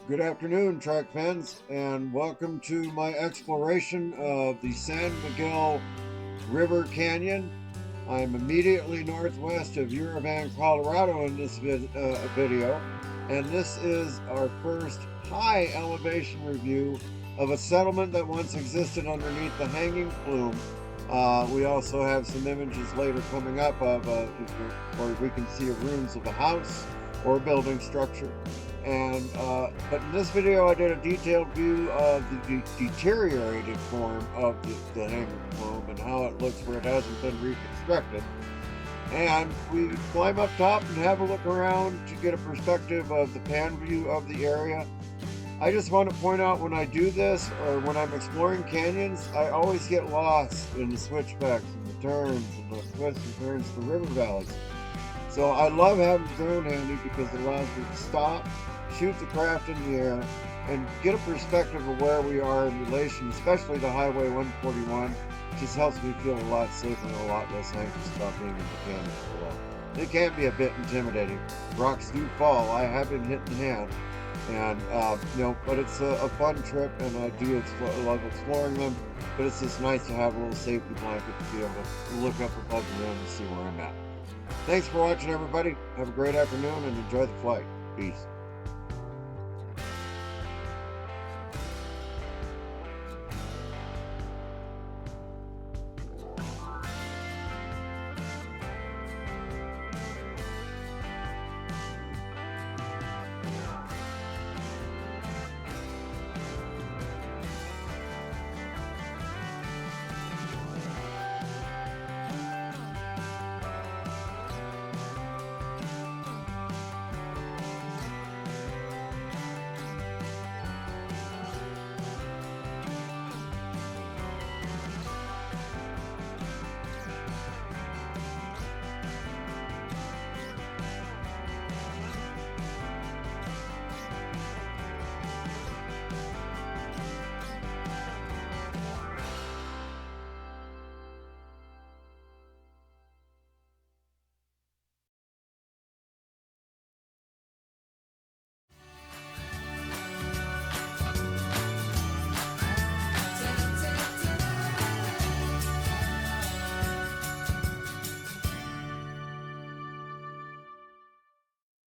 Good afternoon, track fans, and welcome to my exploration of the San Miguel River Canyon. I'm immediately northwest of Uravan, Colorado in this video, and this is our first high elevation review of a settlement that once existed underneath the Hanging Flume. We also have some images later coming up of where we can see ruins of a house or a building structure. And but in this video I did a detailed view of the deteriorated form of the Hanging Flume and how it looks where it hasn't been reconstructed. And we climb up top and have a look around to get a perspective of the pan view of the area. I just want to point out, when I do this or when I'm exploring canyons, I always get lost in the switchbacks and the turns and the twists and turns, the river valleys. So I love having the drone handy because it allows me to stop, shoot the craft in the air, and get a perspective of where we are in relation, especially to Highway 141. It just helps me feel a lot safer and a lot less anxious about being in the canyon below. It can be a bit intimidating. Rocks do fall. I have been hit in the hand, and but it's a fun trip, and I do love exploring them. But it's just nice to have a little safety blanket to be able to look up above the rim and see where I'm at. Thanks for watching, everybody. Have a great afternoon and enjoy the flight. Peace.